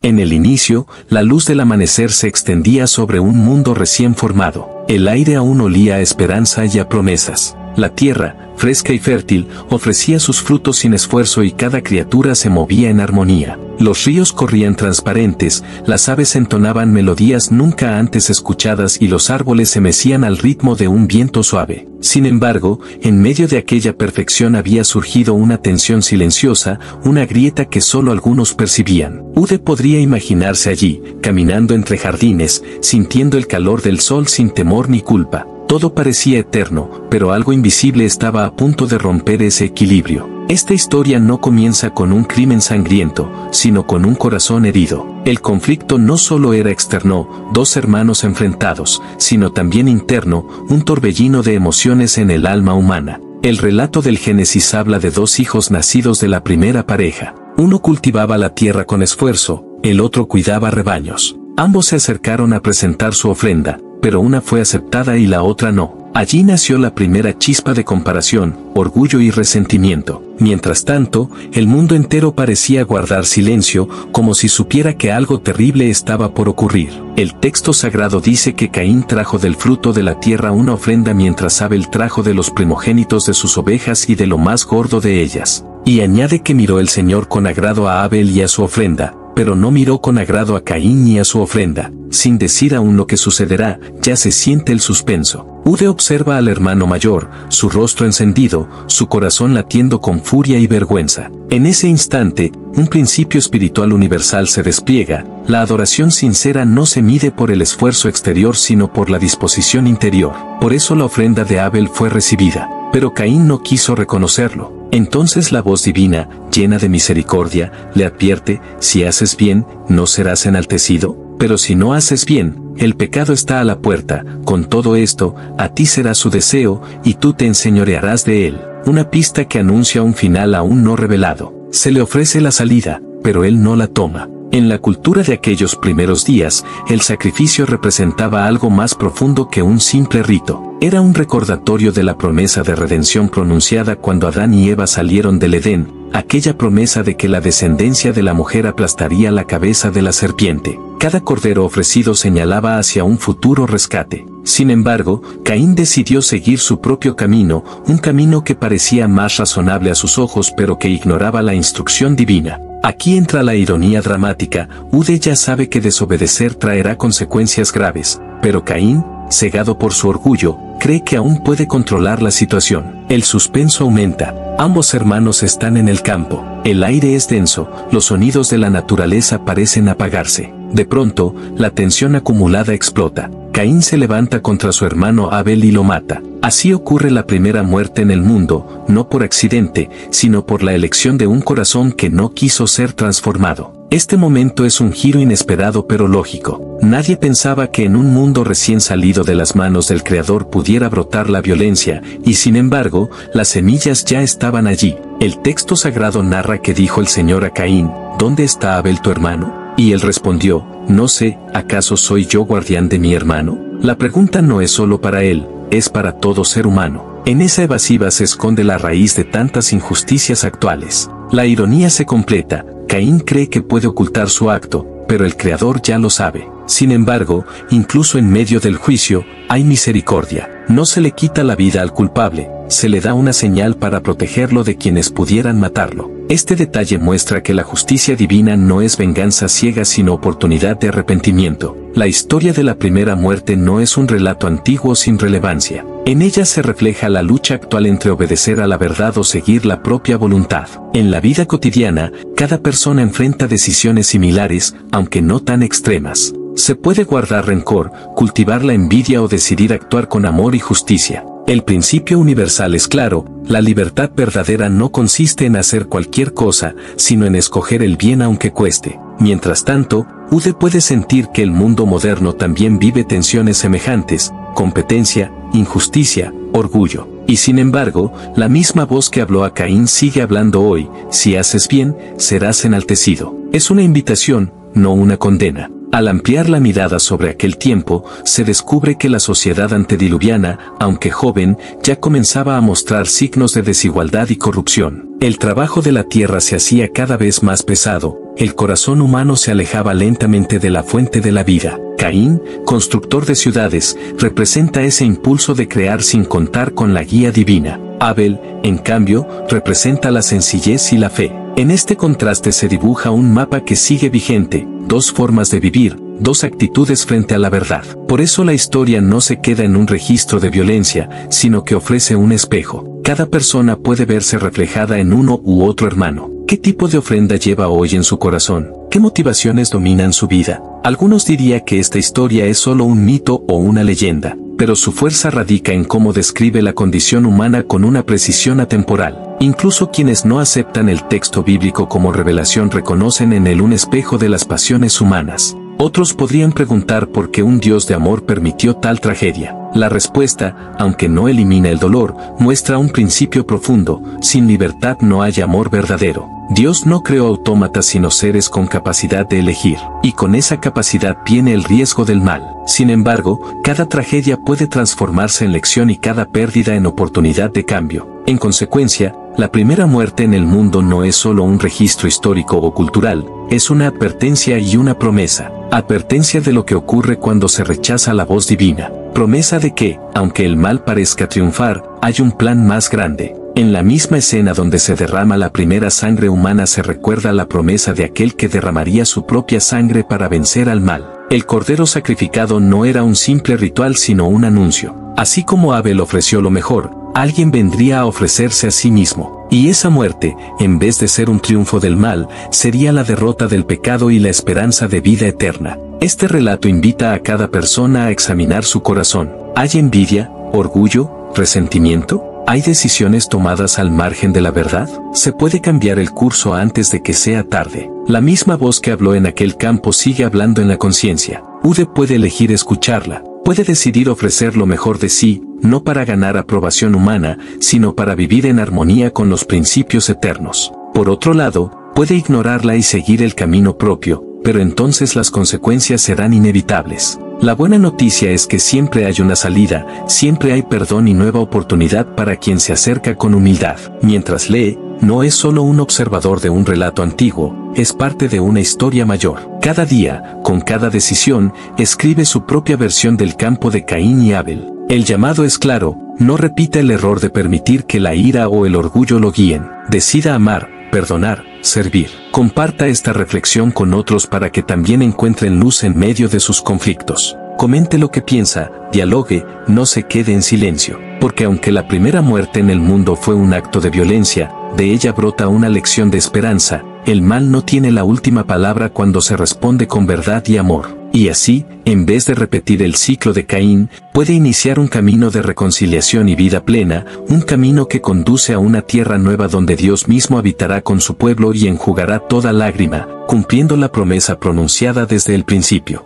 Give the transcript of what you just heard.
En el inicio, la luz del amanecer se extendía sobre un mundo recién formado. El aire aún olía a esperanza y a promesas. La tierra, fresca y fértil, ofrecía sus frutos sin esfuerzo y cada criatura se movía en armonía. Los ríos corrían transparentes, las aves entonaban melodías nunca antes escuchadas y los árboles se mecían al ritmo de un viento suave. Sin embargo, en medio de aquella perfección había surgido una tensión silenciosa, una grieta que solo algunos percibían. Ude podría imaginarse allí, caminando entre jardines, sintiendo el calor del sol sin temor ni culpa. Todo parecía eterno, pero algo invisible estaba a punto de romper ese equilibrio. Esta historia no comienza con un crimen sangriento, sino con un corazón herido. El conflicto no solo era externo, dos hermanos enfrentados, sino también interno, un torbellino de emociones en el alma humana. El relato del Génesis habla de dos hijos nacidos de la primera pareja. Uno cultivaba la tierra con esfuerzo, el otro cuidaba rebaños. Ambos se acercaron a presentar su ofrenda, pero una fue aceptada y la otra no. Allí nació la primera chispa de comparación, orgullo y resentimiento. Mientras tanto, el mundo entero parecía guardar silencio, como si supiera que algo terrible estaba por ocurrir. El texto sagrado dice que Caín trajo del fruto de la tierra una ofrenda mientras Abel trajo de los primogénitos de sus ovejas y de lo más gordo de ellas. Y añade que miró el Señor con agrado a Abel y a su ofrenda, pero no miró con agrado a Caín ni a su ofrenda. Sin decir aún lo que sucederá, ya se siente el suspenso. Ude observa al hermano mayor, su rostro encendido, su corazón latiendo con furia y vergüenza. En ese instante, un principio espiritual universal se despliega. La adoración sincera no se mide por el esfuerzo exterior sino por la disposición interior. Por eso la ofrenda de Abel fue recibida. Pero Caín no quiso reconocerlo. Entonces la voz divina, llena de misericordia, le advierte: si haces bien, no serás enaltecido, pero si no haces bien, el pecado está a la puerta. Con todo esto, a ti será su deseo, y tú te enseñorearás de él. Una pista que anuncia un final aún no revelado. Se le ofrece la salida, pero él no la toma. En la cultura de aquellos primeros días, el sacrificio representaba algo más profundo que un simple rito. Era un recordatorio de la promesa de redención pronunciada cuando Adán y Eva salieron del Edén, aquella promesa de que la descendencia de la mujer aplastaría la cabeza de la serpiente. Cada cordero ofrecido señalaba hacia un futuro rescate. Sin embargo, Caín decidió seguir su propio camino, un camino que parecía más razonable a sus ojos pero que ignoraba la instrucción divina. Aquí entra la ironía dramática. Ude ya sabe que desobedecer traerá consecuencias graves, pero Caín, cegado por su orgullo, cree que aún puede controlar la situación. El suspenso aumenta. Ambos hermanos están en el campo. El aire es denso, los sonidos de la naturaleza parecen apagarse. De pronto, la tensión acumulada explota. Caín se levanta contra su hermano Abel y lo mata. Así ocurre la primera muerte en el mundo, no por accidente, sino por la elección de un corazón que no quiso ser transformado. Este momento es un giro inesperado pero lógico. Nadie pensaba que en un mundo recién salido de las manos del Creador pudiera brotar la violencia, y sin embargo, las semillas ya estaban allí. El texto sagrado narra que dijo el Señor a Caín: ¿dónde está Abel tu hermano? Y él respondió: no sé, ¿acaso soy yo guardián de mi hermano? La pregunta no es solo para él, es para todo ser humano. En esa evasiva se esconde la raíz de tantas injusticias actuales. La ironía se completa. Caín cree que puede ocultar su acto, pero el Creador ya lo sabe. Sin embargo, incluso en medio del juicio, hay misericordia. No se le quita la vida al culpable, se le da una señal para protegerlo de quienes pudieran matarlo. Este detalle muestra que la justicia divina no es venganza ciega sino oportunidad de arrepentimiento. La historia de la primera muerte no es un relato antiguo sin relevancia. En ella se refleja la lucha actual entre obedecer a la verdad o seguir la propia voluntad. En la vida cotidiana, cada persona enfrenta decisiones similares, aunque no tan extremas. Se puede guardar rencor, cultivar la envidia o decidir actuar con amor y justicia. El principio universal es claro: la libertad verdadera no consiste en hacer cualquier cosa, sino en escoger el bien aunque cueste. Mientras tanto, Ude puede sentir que el mundo moderno también vive tensiones semejantes: competencia, injusticia, orgullo. Y sin embargo, la misma voz que habló a Caín sigue hablando hoy: si haces bien, serás enaltecido. Es una invitación, no una condena. Al ampliar la mirada sobre aquel tiempo, se descubre que la sociedad antediluviana, aunque joven, ya comenzaba a mostrar signos de desigualdad y corrupción. El trabajo de la tierra se hacía cada vez más pesado, el corazón humano se alejaba lentamente de la fuente de la vida. Caín, constructor de ciudades, representa ese impulso de crear sin contar con la guía divina. Abel, en cambio, representa la sencillez y la fe. En este contraste se dibuja un mapa que sigue vigente, dos formas de vivir, dos actitudes frente a la verdad. Por eso la historia no se queda en un registro de violencia, sino que ofrece un espejo. Cada persona puede verse reflejada en uno u otro hermano. ¿Qué tipo de ofrenda lleva hoy en su corazón? ¿Qué motivaciones dominan su vida? Algunos dirían que esta historia es solo un mito o una leyenda, pero su fuerza radica en cómo describe la condición humana con una precisión atemporal. Incluso quienes no aceptan el texto bíblico como revelación reconocen en él un espejo de las pasiones humanas. Otros podrían preguntar por qué un Dios de amor permitió tal tragedia. La respuesta, aunque no elimina el dolor, muestra un principio profundo: sin libertad no hay amor verdadero. Dios no creó autómatas sino seres con capacidad de elegir, y con esa capacidad viene el riesgo del mal. Sin embargo, cada tragedia puede transformarse en lección y cada pérdida en oportunidad de cambio. En consecuencia, la primera muerte en el mundo no es solo un registro histórico o cultural, es una advertencia y una promesa. Advertencia de lo que ocurre cuando se rechaza la voz divina. Promesa de que, aunque el mal parezca triunfar, hay un plan más grande. En la misma escena donde se derrama la primera sangre humana se recuerda la promesa de aquel que derramaría su propia sangre para vencer al mal. El cordero sacrificado no era un simple ritual sino un anuncio. Así como Abel ofreció lo mejor, alguien vendría a ofrecerse a sí mismo. Y esa muerte, en vez de ser un triunfo del mal, sería la derrota del pecado y la esperanza de vida eterna. Este relato invita a cada persona a examinar su corazón. ¿Hay envidia, orgullo, resentimiento? ¿Hay decisiones tomadas al margen de la verdad? Se puede cambiar el curso antes de que sea tarde. La misma voz que habló en aquel campo sigue hablando en la conciencia. Ude puede elegir escucharla. Puede decidir ofrecer lo mejor de sí, no para ganar aprobación humana, sino para vivir en armonía con los principios eternos. Por otro lado, puede ignorarla y seguir el camino propio, pero entonces las consecuencias serán inevitables. La buena noticia es que siempre hay una salida, siempre hay perdón y nueva oportunidad para quien se acerca con humildad. Mientras lee, no es solo un observador de un relato antiguo, es parte de una historia mayor. Cada día, con cada decisión, escribe su propia versión del campo de Caín y Abel. El llamado es claro: no repita el error de permitir que la ira o el orgullo lo guíen. Decida amar, perdonar, servir. Comparta esta reflexión con otros para que también encuentren luz en medio de sus conflictos. Comente lo que piensa, dialogue, no se quede en silencio. Porque aunque la primera muerte en el mundo fue un acto de violencia, de ella brota una lección de esperanza. El mal no tiene la última palabra cuando se responde con verdad y amor. Y así, en vez de repetir el ciclo de Caín, puede iniciar un camino de reconciliación y vida plena, un camino que conduce a una tierra nueva donde Dios mismo habitará con su pueblo y enjugará toda lágrima, cumpliendo la promesa pronunciada desde el principio.